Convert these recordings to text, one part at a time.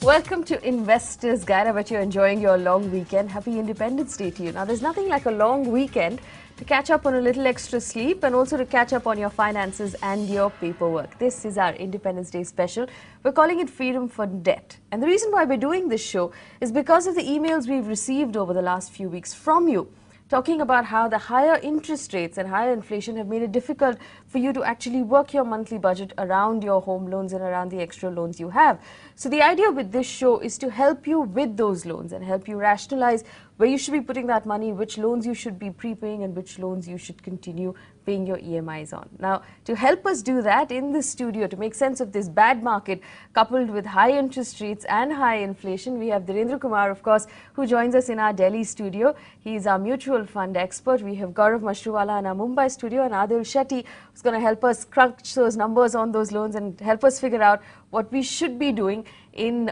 Welcome to Investors Guide. I bet you're enjoying your long weekend. Happy Independence Day to you. Now, there's nothing like a long weekend to catch up on a little extra sleep and also to catch up on your finances and your paperwork. This is our Independence Day special. We're calling it Freedom from Debt. And the reason why we're doing this show is because of the emails we've received over the last few weeks from you, talking about how the higher interest rates and higher inflation have made it difficult for you to actually work your monthly budget around your home loans and around the extra loans you have. So the idea with this show is to help you with those loans and help you rationalize where you should be putting that money, which loans you should be prepaying and which loans you should continue paying your EMIs on. Now, to help us do that in the studio, to make sense of this bad market coupled with high interest rates and high inflation, we have Dhirendra Kumar, of course, who joins us in our Delhi studio. He is our mutual fund expert. We have Gaurav Mashruwala in our Mumbai studio and Adil Shetty, who's going to help us crunch those numbers on those loans and help us figure out what we should be doing in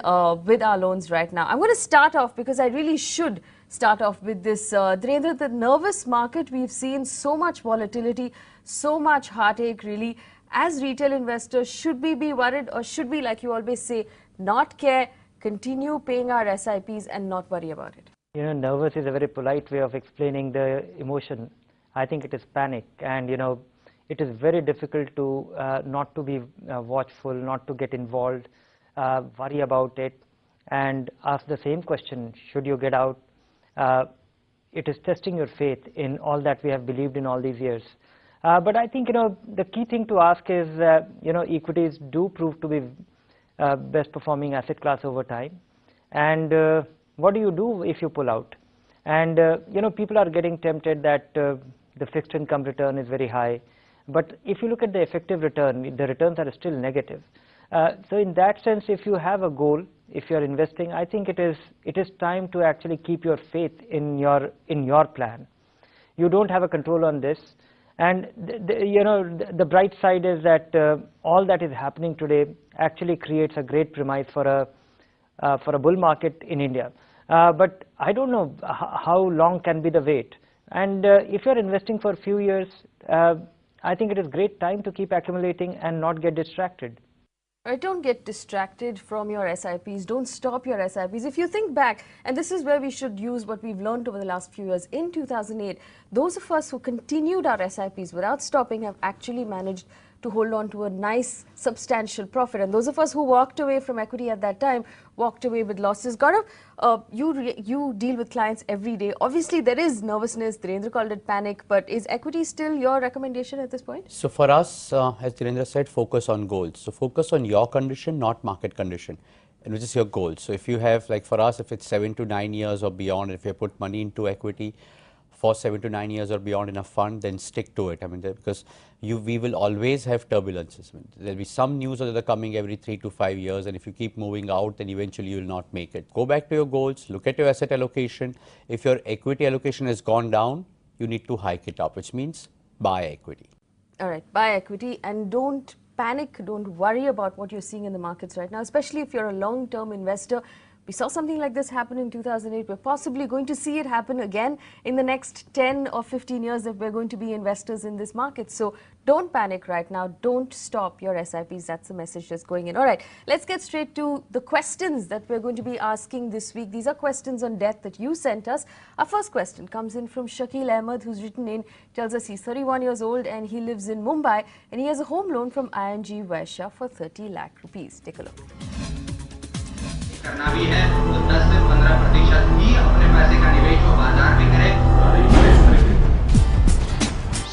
with our loans right now. I'm going to start off because I really should start off with this. Dhirendra, the nervous market, we've seen so much volatility, so much heartache really. As retail investors, should we be worried or should we, like you always say, not care, continue paying our SIPs and not worry about it? You know, nervous is a very polite way of explaining the emotion. I think it is panic, and you know, it is very difficult to not to be watchful, not to get involved, worry about it, and ask the same question, should you get out? It is testing your faith in all that we have believed in all these years. But I think, you know, the key thing to ask is, you know, equities do prove to be best performing asset class over time. And what do you do if you pull out? And, you know, people are getting tempted that the fixed income return is very high. But if you look at the effective return, the returns are still negative. So in that sense, if you have a goal, if you are investing, I think it is time to actually keep your faith in your plan. You don't have a control on this, and you know, the bright side is that all that is happening today actually creates a great premise for a bull market in India. But I don't know how long can be the wait. And if you are investing for a few years, I think it is great time to keep accumulating and not get distracted. Don't get distracted from your SIPs. Don't stop your SIPs. If you think back, and this is where we should use what we've learned over the last few years, in 2008, those of us who continued our SIPs without stopping have actually managed to hold on to a nice, substantial profit. And those of us who walked away from equity at that time walked away with losses. Gaurav, you deal with clients every day. Obviously, there is nervousness. Dhirendra called it panic. But is equity still your recommendation at this point? So for us, as Dhirendra said, focus on goals. So focus on your condition, not market condition, and which is your goal. So if you have, like for us, if it's 7 to 9 years or beyond, if you put money into equity for 7 to 9 years or beyond in a fund, then stick to it. I mean, because we will always have turbulences. I mean, there'll be some news that are coming every 3 to 5 years, and if you keep moving out, then eventually you will not make it. Go back to your goals, look at your asset allocation. If your equity allocation has gone down, you need to hike it up, which means buy equity. All right, buy equity and don't panic, don't worry about what you're seeing in the markets right now, especially if you're a long-term investor. We saw something like this happen in 2008. We're possibly going to see it happen again in the next 10 or 15 years if we're going to be investors in this market. So don't panic right now. Don't stop your SIPs. That's the message that's going in. All right, let's get straight to the questions that we're going to be asking this week. These are questions on debt that you sent us. Our first question comes in from Shakil Ahmed, who's written in, tells us he's 31 years old and he lives in Mumbai and he has a home loan from ING Vaishya for 30 lakh rupees. Take a look. करना भी है तो 10 से 15% ही अपने पैसे का निवेश वो बाजार में करें।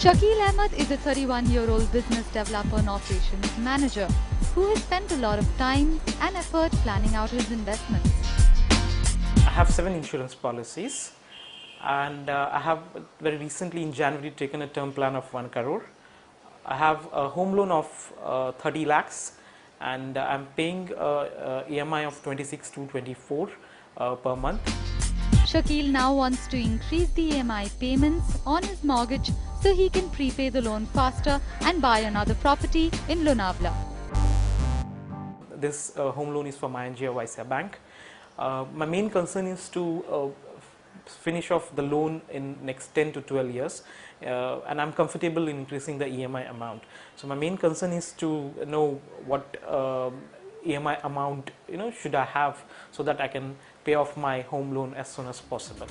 Shakil Ahmed is a 31-year-old business developer and operations manager who has spent a lot of time and effort planning out his investments. I have 7 insurance policies, and I have very recently in January taken a term plan of 1 crore. I have a home loan of 30 lakhs. And I'm paying EMI of 26 to 24 per month. Shakil now wants to increase the EMI payments on his mortgage so he can prepay the loan faster and buy another property in Lonavala. This home loan is from ING Vaishya Bank. My main concern is to finish off the loan in next 10 to 12 years. And I'm comfortable in increasing the EMI amount. So my main concern is to know what EMI amount, should I have so that I can pay off my home loan as soon as possible.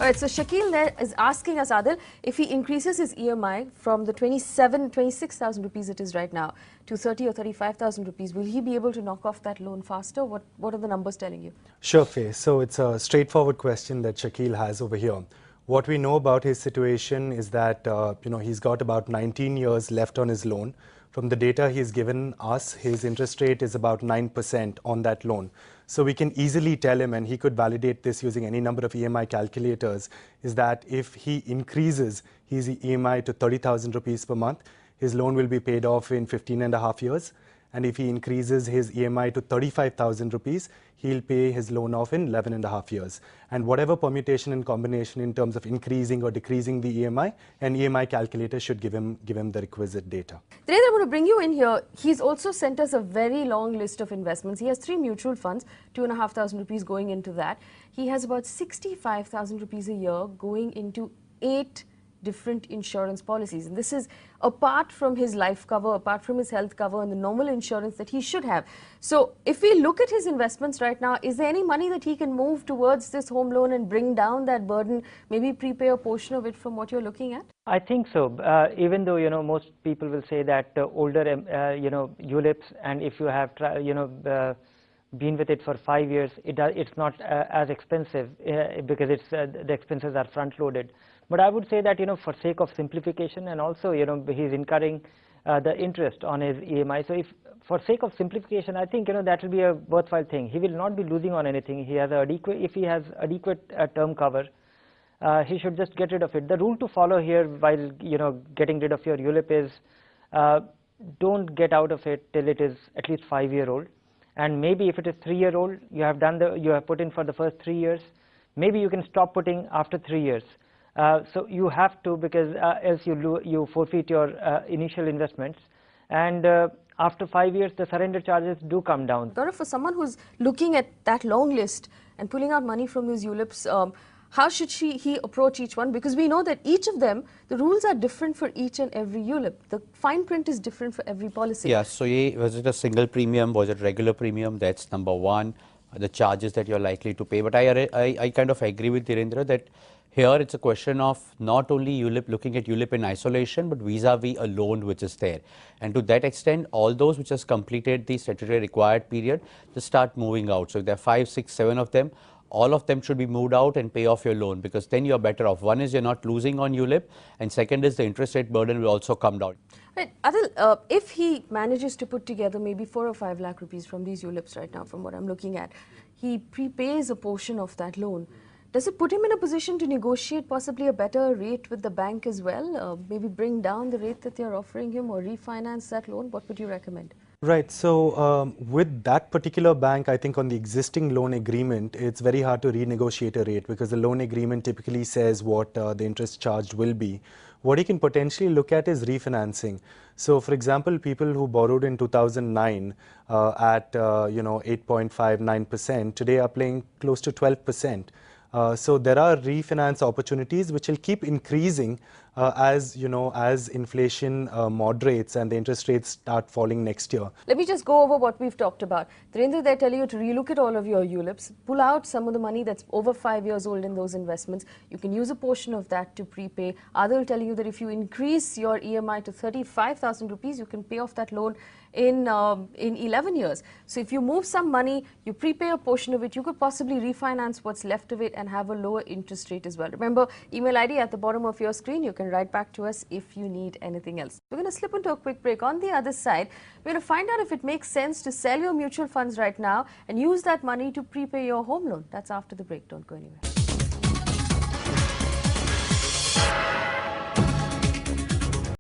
All right, so Shakil there is asking us, Adil, if he increases his EMI from the 26,000 rupees it is right now to 30 or 35,000 rupees, will he be able to knock off that loan faster? What are the numbers telling you? Sure, Faye. So it's a straightforward question that Shakil has over here. What we know about his situation is that he's got about 19 years left on his loan. From the data he's given us, his interest rate is about 9% on that loan. So we can easily tell him, and he could validate this using any number of EMI calculators, is that if he increases his EMI to 30,000 rupees per month, his loan will be paid off in 15.5 years. And if he increases his EMI to 35,000 rupees, he'll pay his loan off in 11.5 years. And whatever permutation and combination in terms of increasing or decreasing the EMI, an EMI calculator should give him the requisite data. Direndra, I'm going to bring you in here. He's also sent us a very long list of investments. He has 3 mutual funds, 2,500 rupees going into that. He has about 65,000 rupees a year going into 8 different insurance policies, and this is apart from his life cover, apart from his health cover and the normal insurance that he should have. So if we look at his investments right now, is there any money that he can move towards this home loan and bring down that burden, maybe prepay a portion of it from what you're looking at? I think so. Even though most people will say that older ULIPs, and if you have been with it for 5 years, it's not as expensive because the expenses are front loaded. But I would say that for sake of simplification, and also he's incurring the interest on his EMI. So if for sake of simplification, I think that will be a worthwhile thing. He will not be losing on anything. He has if he has adequate term cover, he should just get rid of it. The rule to follow here while getting rid of your ULIP is don't get out of it till it is at least 5-year-old. And maybe if it is 3-year-old, you have put in for the first 3 years. Maybe you can stop putting after 3 years. So you have to, because else you forfeit your initial investments, and after 5 years the surrender charges do come down. Gaurav, for someone who's looking at that long list and pulling out money from those ULIPs, how should he approach each one? Because we know that each of them, the rules are different for each and every ULIP. The fine print is different for every policy. Yeah, so was it a single premium, was it regular premium? That's number one, the charges that you're likely to pay. But I kind of agree with Direndra that here it's a question of not only ULIP, looking at ULIP in isolation, but vis-a-vis a loan which is there. And to that extent, all those which has completed the statutory required period, just start moving out. So if there are 5, 6, 7 of them, all of them should be moved out and pay off your loan, because then you're better off. One is you're not losing on ULIP, and second is the interest rate burden will also come down. Right. Adil, if he manages to put together maybe 4 or 5 lakh rupees from these ULIPs right now, from what I'm looking at, he prepays a portion of that loan. Does it put him in a position to negotiate possibly a better rate with the bank as well? Maybe bring down the rate that they're offering him or refinance that loan? What would you recommend? Right. So with that particular bank, I think on the existing loan agreement, it's very hard to renegotiate a rate, because the loan agreement typically says what the interest charged will be. What he can potentially look at is refinancing. So for example, people who borrowed in 2009 at 8.59%, today are paying close to 12%. So there are refinance opportunities which will keep increasing as inflation moderates and the interest rates start falling next year. Let me just go over what we've talked about. Direndra, they're telling you to relook at all of your ULIPs, pull out some of the money that's over 5 years old in those investments. You can use a portion of that to prepay. Adil will tell you that if you increase your EMI to 35,000 rupees, you can pay off that loan in 11 years. So if you move some money, you prepay a portion of it, you could possibly refinance what's left of it and have a lower interest rate as well. Remember, email ID at the bottom of your screen. You can write back to us if you need anything else. We're going to slip into a quick break. On the other side, we're going to find out if it makes sense to sell your mutual funds right now and use that money to prepay your home loan. That's after the break. Don't go anywhere.